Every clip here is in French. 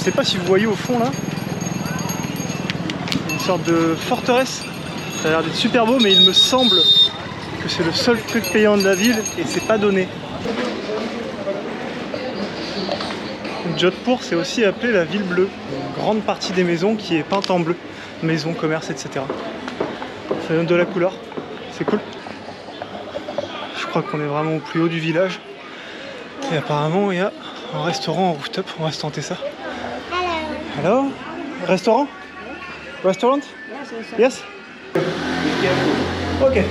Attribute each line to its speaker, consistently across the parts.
Speaker 1: sais pas si vous voyez au fond là, une sorte de forteresse. Ça a l'air d'être super beau, mais il me semble que c'est le seul truc payant de la ville et c'est pas donné. Jodhpur, c'est aussi appelé la ville bleue. Une grande partie des maisons qui est peinte en bleu. Maisons, commerces, etc. Ça donne de la couleur. C'est cool. Je crois qu'on est vraiment au plus haut du village. Et apparemment, il y a un restaurant en rooftop. On va se tenter ça. Hello. Restaurant? Restaurant? Yes? Ok.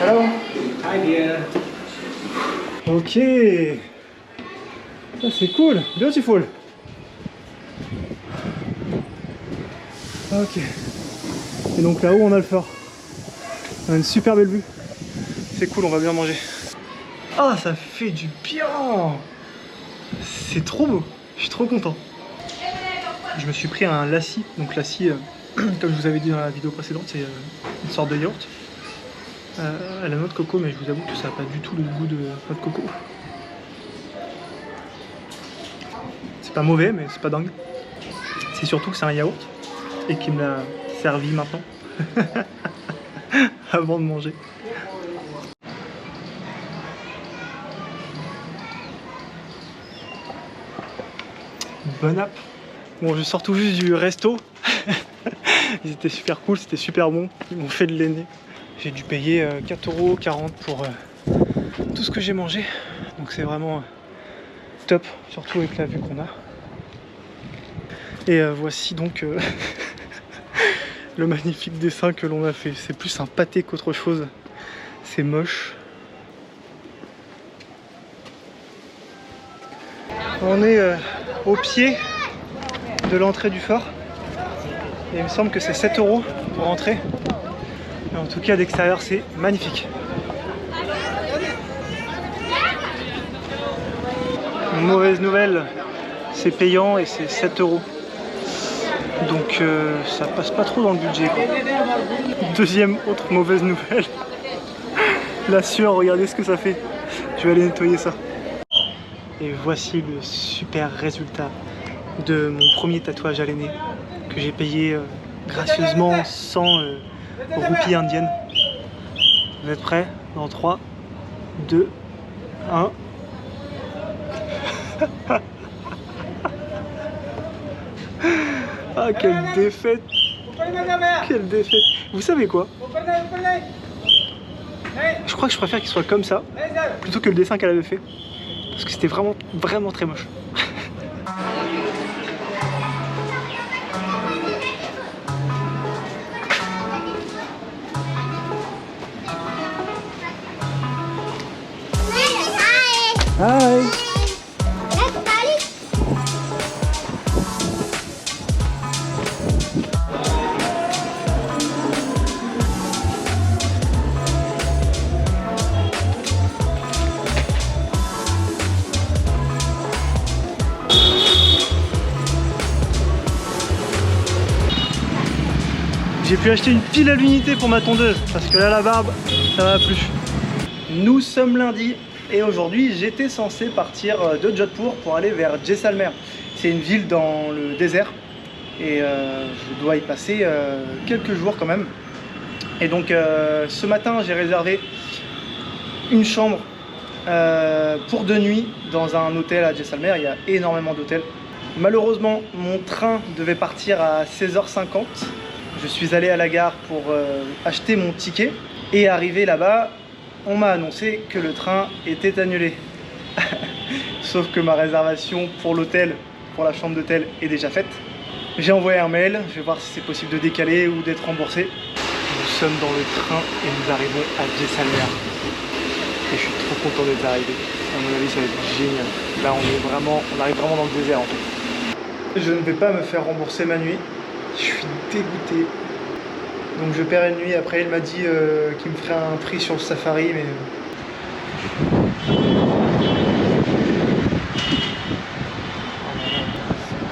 Speaker 1: Hello.
Speaker 2: Hi dear.
Speaker 1: Ok. Ça c'est cool. Beautiful. Ok. Et donc là-haut on a le phare. On a une super belle vue. C'est cool, on va bien manger. Ah, ça fait du bien. C'est trop beau. Je suis trop content. Je me suis pris un lassi. Donc lassi, comme je vous avais dit dans la vidéo précédente, c'est une sorte de yaourt. À la noix de coco, mais je vous avoue que ça n'a pas du tout le goût de noix de coco. C'est pas mauvais, mais c'est pas dingue. C'est surtout que c'est un yaourt et qu'il me l'a servi maintenant avant de manger. Bon app. Bon, je sors tout juste du resto. Ils étaient super cool, c'était super bon. Ils m'ont fait de l'aîné. J'ai dû payer 4,40 € pour tout ce que j'ai mangé. Donc c'est vraiment top, surtout avec la vue qu'on a. Et voici donc le magnifique dessin que l'on a fait. C'est plus un pâté qu'autre chose. C'est moche. On est au pied de l'entrée du phare. Et il me semble que c'est 7 € pour entrer. Mais en tout cas d'extérieur c'est magnifique. Une mauvaise nouvelle, c'est payant et c'est 7 €. Donc ça passe pas trop dans le budget, quoi. Deuxième autre mauvaise nouvelle. La sueur, regardez ce que ça fait. Je vais aller nettoyer ça. Et voici le super résultat de mon premier tatouage à l'aîné que j'ai payé gracieusement 100 roupies indiennes. Vous êtes prêts? Dans 3, 2, 1. Ah, quelle défaite! Quelle défaite! Vous savez quoi? Je crois que je préfère qu'il soit comme ça plutôt que le dessin qu'elle avait fait. Parce que c'était vraiment, vraiment très moche. Hi! J'ai pu acheter une pile à l'unité pour ma tondeuse parce que là la barbe ça va plus. Nous sommes lundi et aujourd'hui j'étais censé partir de Jodhpur pour aller vers Jaisalmer. C'est une ville dans le désert et je dois y passer quelques jours quand même. Et donc ce matin j'ai réservé une chambre pour 2 nuits dans un hôtel à Jaisalmer. Il y a énormément d'hôtels. Malheureusement mon train devait partir à 16h50. Je suis allé à la gare pour acheter mon ticket et arrivé là-bas, on m'a annoncé que le train était annulé. Sauf que ma réservation pour l'hôtel, pour la chambre d'hôtel est déjà faite. J'ai envoyé un mail, je vais voir si c'est possible de décaler ou d'être remboursé. Nous sommes dans le train et nous arrivons à Jaisalmer. Et je suis trop content d'être arrivé. À mon avis ça va être génial. Là on arrive vraiment dans le désert en fait. Je ne vais pas me faire rembourser ma nuit. Je suis dégoûté. Donc je perds une nuit. Après il m'a dit qu'il me ferait un prix sur le safari, mais c'est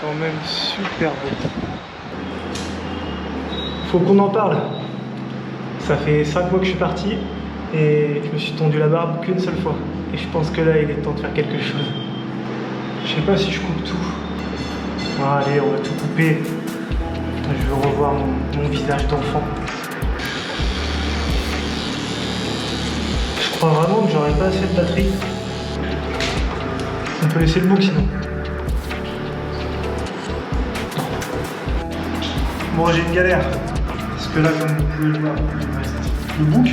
Speaker 1: quand même super beau. Faut qu'on en parle. Ça fait 5 mois que je suis parti et je me suis tondu la barbe qu'une seule fois. Et je pense que là il est temps de faire quelque chose. Je sais pas si je coupe tout. Bon, allez, on va tout couper. Je veux revoir mon visage d'enfant. Je crois vraiment que j'aurais pas assez de batterie. On peut laisser le bouc sinon. Bon, j'ai une galère. Parce que là, comme vous pouvez le voir, il me reste le bouc.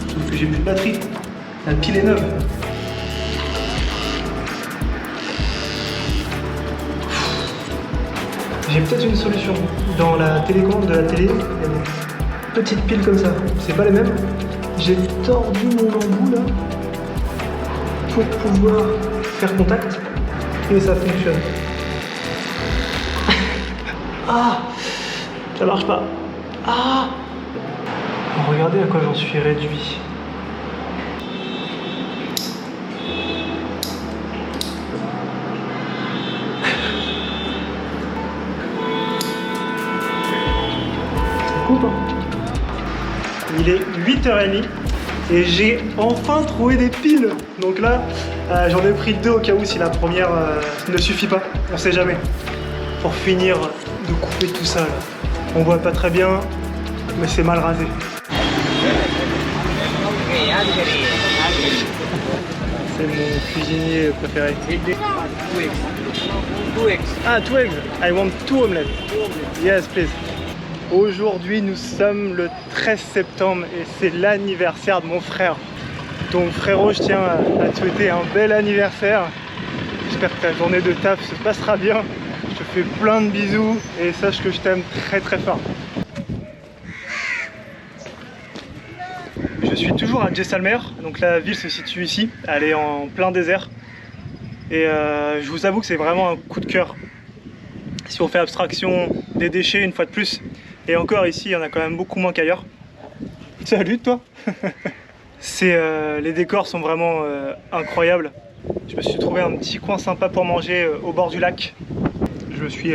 Speaker 1: Sauf que j'ai plus de batterie. La pile est neuve. J'ai peut-être une solution. Dans la télécommande de la télé, il y a des petites piles comme ça. C'est pas les mêmes. J'ai tordu mon embout là pour pouvoir faire contact et ça fonctionne. Ah, ça marche pas. Ah, regardez à quoi j'en suis réduit. Coupe, hein. Il est 8h30 et j'ai enfin trouvé des piles. Donc là, j'en ai pris 2 au cas où si la première ne suffit pas. On sait jamais. Pour finir de couper tout ça là. On voit pas très bien, mais c'est mal rasé. C'est mon cuisinier préféré. 2 eggs. Ah, 2 eggs. I want 2 omelets. Yes, please. Aujourd'hui, nous sommes le 13 septembre et c'est l'anniversaire de mon frère. Donc frérot, je tiens à te souhaiter un bel anniversaire. J'espère que ta journée de taf se passera bien. Je te fais plein de bisous et sache que je t'aime très très fort. Je suis toujours à Jaisalmer, donc la ville se situe ici. Elle est en plein désert. Et je vous avoue que c'est vraiment un coup de cœur. Si on fait abstraction des déchets une fois de plus. Et encore ici, il y en a quand même beaucoup moins qu'ailleurs. Salut toi. Les décors sont vraiment incroyables. Je me suis trouvé un petit coin sympa pour manger au bord du lac. Je me suis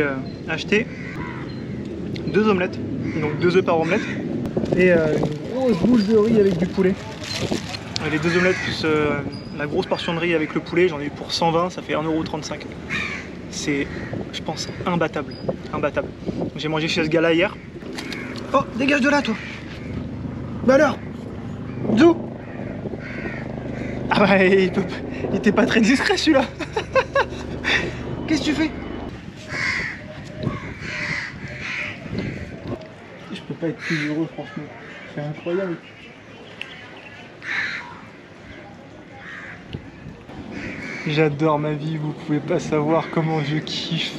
Speaker 1: acheté 2 omelettes, donc 2 œufs par omelette. Et une grosse boule de riz avec du poulet. Les 2 omelettes plus la grosse portion de riz avec le poulet, j'en ai eu pour 120, ça fait 1,35 €. C'est, je pense, imbattable. Imbattable. J'ai mangé chez ce gars-là hier. Oh, dégage de là, toi. Bah alors, Zou. Ah bah, il était pas très discret, celui-là. Qu'est-ce que tu fais? Je peux pas être plus heureux, franchement. C'est incroyable. J'adore ma vie, vous pouvez pas savoir comment je kiffe.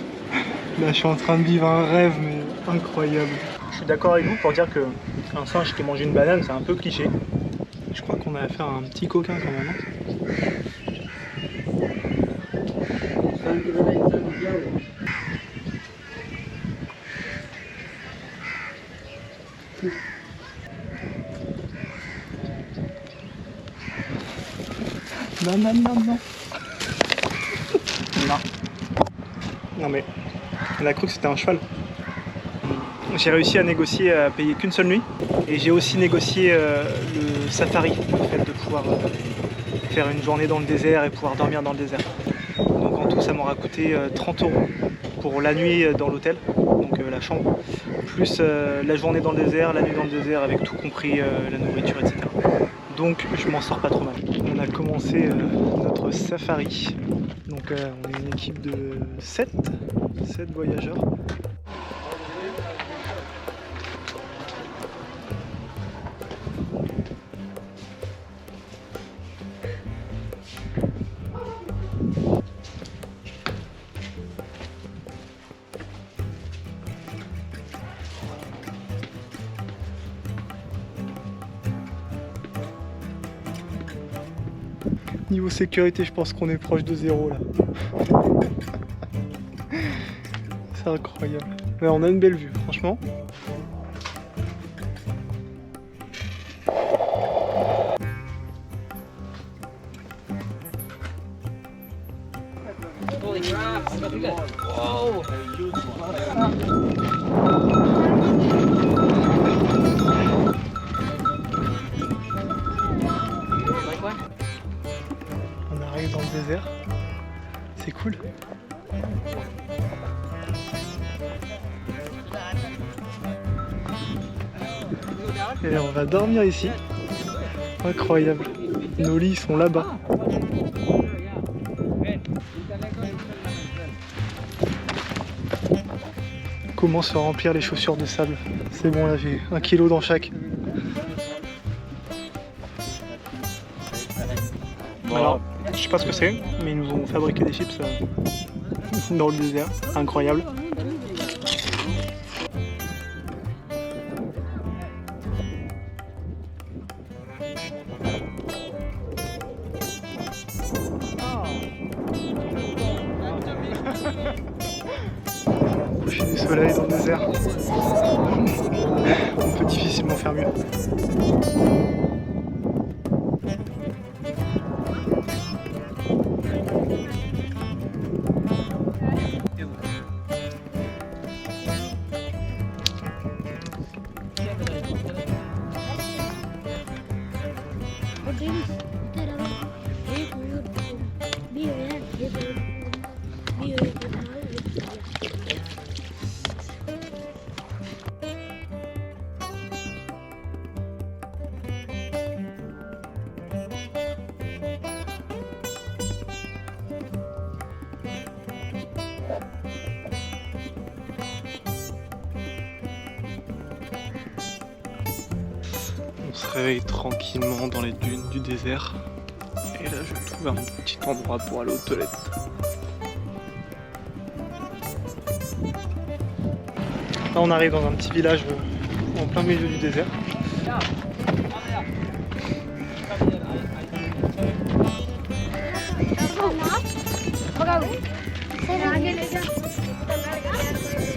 Speaker 1: Là, je suis en train de vivre un rêve, mais incroyable. Je suis d'accord avec vous pour dire qu'un singe qui mange une banane, c'est un peu cliché. Je crois qu'on a affaire à un petit coquin quand même. Non, non, non, non. Non. Non mais, on a cru que c'était un cheval. J'ai réussi à négocier à payer qu'une seule nuit. Et j'ai aussi négocié le safari, le fait de pouvoir faire une journée dans le désert et pouvoir dormir dans le désert. Donc en tout, ça m'aura coûté 30 € pour la nuit dans l'hôtel, donc la chambre, plus la journée dans le désert, la nuit dans le désert avec tout compris, la nourriture, etc. Donc je m'en sors pas trop mal. On a commencé notre safari. Donc on est une équipe de 7 voyageurs. Niveau sécurité, je pense qu'on est proche de 0 là. C'est incroyable. Ouais, on a une belle vue, franchement. On arrive dans le désert. C'est cool. Et on va dormir ici. Incroyable. Nos lits sont là-bas. Comment se remplir les chaussures de sable? C'est bon, là j'ai 1 kilo dans chaque. Alors, je sais pas ce que c'est, mais ils nous ont fabriqué des chips dans le désert. Incroyable. Coucher du soleil dans le désert. On peut difficilement faire mieux. On se réveille tranquillement dans les dunes du désert. Et là, je trouve un petit endroit pour aller aux toilettes. Là, on arrive dans un petit village en plein milieu du désert.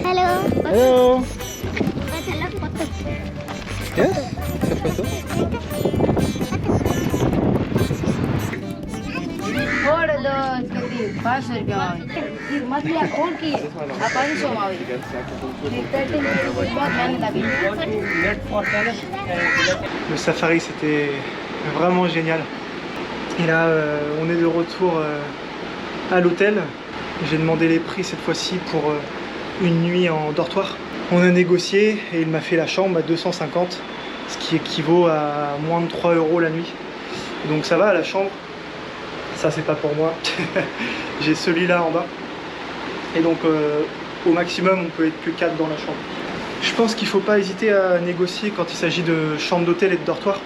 Speaker 2: Hello.
Speaker 1: Hello. Yes, c'est photo. Le safari, c'était vraiment génial. Et là, on est de retour à l'hôtel. J'ai demandé les prix cette fois-ci pour une nuit en dortoir. On a négocié et il m'a fait la chambre à 250, ce qui équivaut à moins de 3 € la nuit. Donc ça va, la chambre, ça c'est pas pour moi. J'ai ce lit là en bas. Et donc au maximum on peut être que 4 dans la chambre. Je pense qu'il ne faut pas hésiter à négocier quand il s'agit de chambre d'hôtel et de dortoir.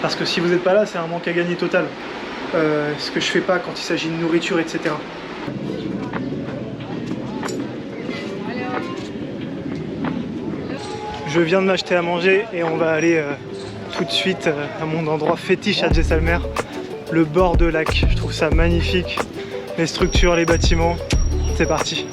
Speaker 1: Parce que si vous n'êtes pas là, c'est un manque à gagner total. Ce que je fais pas quand il s'agit de nourriture, etc. Je viens de m'acheter à manger et on va aller tout de suite à mon endroit fétiche à Jaisalmer, le bord de lac. Je trouve ça magnifique, les structures, les bâtiments. C'est parti.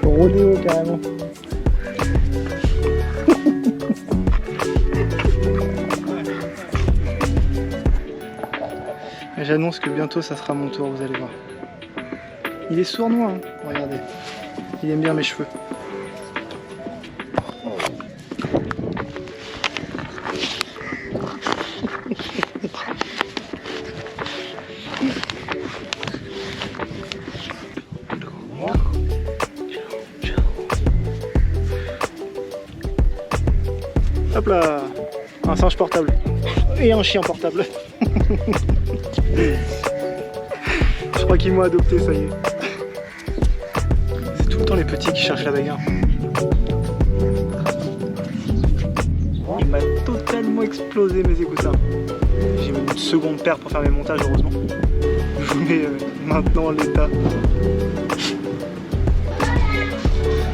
Speaker 1: Rodéo carrément. J'annonce que bientôt ça sera mon tour, vous allez voir. Il est sournois, hein. Regardez. Il aime bien mes cheveux. Hop là, un singe portable et un chien portable. Je crois qu'ils m'ont adopté, ça y est. C'est tout le temps les petits qui cherchent la bagarre. Il m'a totalement explosé mes écouteurs. J'ai mis une seconde paire pour faire mes montages, heureusement. Je vous mets maintenant l'état.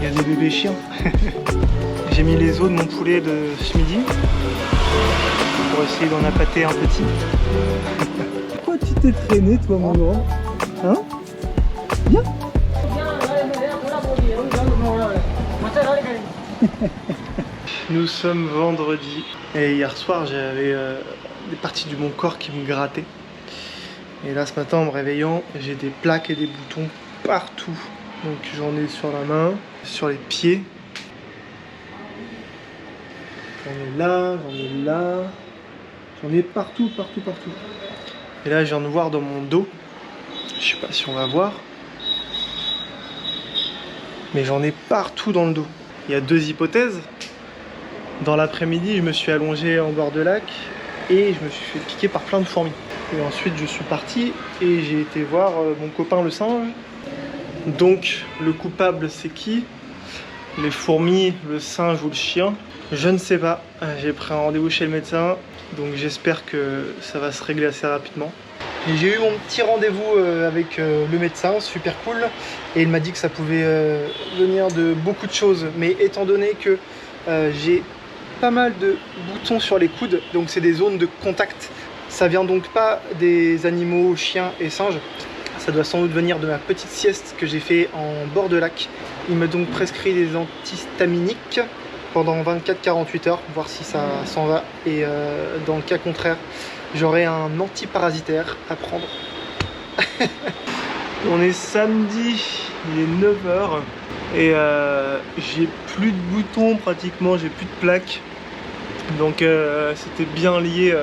Speaker 1: Il y a des bébés chiens. J'ai mis les os de mon poulet de ce midi pour essayer d'en appâter un petit. Pourquoi tu t'es traîné, toi, mon grand? Hein? Viens. Nous sommes vendredi et hier soir j'avais des parties de mon corps qui me grattaient. Et là ce matin en me réveillant j'ai des plaques et des boutons partout. Donc j'en ai sur la main, sur les pieds. J'en ai là, j'en ai là. J'en ai partout, partout, partout. Et là je viens de voir dans mon dos. Je sais pas si on va voir. Mais j'en ai partout dans le dos. Il y a deux hypothèses. Dans l'après-midi, je me suis allongé en bord de lac et je me suis fait piquer par plein de fourmis. Et ensuite, je suis parti et j'ai été voir mon copain le singe. Donc, le coupable, c'est qui? Les fourmis, le singe ou le chien? Je ne sais pas. J'ai pris un rendez-vous chez le médecin, donc j'espère que ça va se régler assez rapidement. Et j'ai eu mon petit rendez-vous avec le médecin, super cool. Et il m'a dit que ça pouvait venir de beaucoup de choses. Mais étant donné que j'ai pas mal de boutons sur les coudes, donc c'est des zones de contact. Ça vient donc pas des animaux, chiens et singes. Ça doit sans doute venir de ma petite sieste que j'ai fait en bord de lac. Il m'a donc prescrit des antihistaminiques pendant 24-48 heures, voir si ça s'en va. Et dans le cas contraire, j'aurai un antiparasitaire à prendre. On est samedi, il est 9h. Et j'ai plus de boutons pratiquement, j'ai plus de plaques. Donc c'était bien lié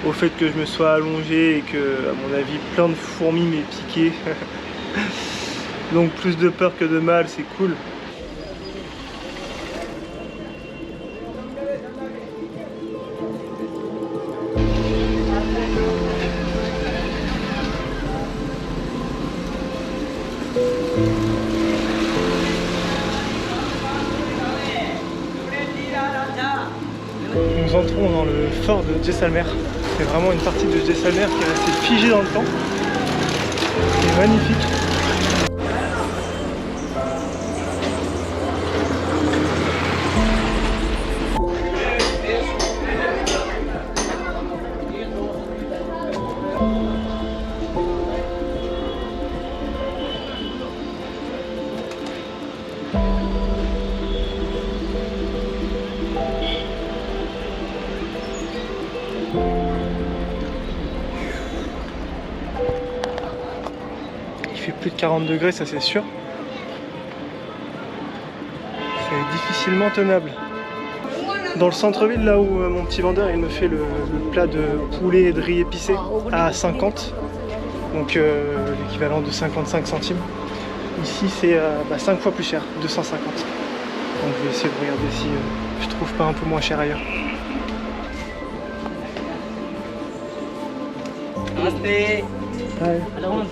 Speaker 1: au fait que je me sois allongé et que, à mon avis, plein de fourmis m'aient piqué. Donc plus de peur que de mal, c'est cool. Nous entrons dans le fort de Jaisalmer. C'est vraiment une partie de Jaisalmer qui est restée figée dans le temps. C'est magnifique. Il fait plus de 40 degrés, ça c'est sûr. C'est difficilement tenable. Dans le centre-ville, là où mon petit vendeur il me fait le plat de poulet et de riz épicé à 50, donc l'équivalent de 55 centimes. Ici c'est 5 fois plus cher, 250. Donc je vais essayer de regarder si je trouve pas un peu moins cher ailleurs.
Speaker 3: Namaste.
Speaker 1: Hi.
Speaker 3: Hello.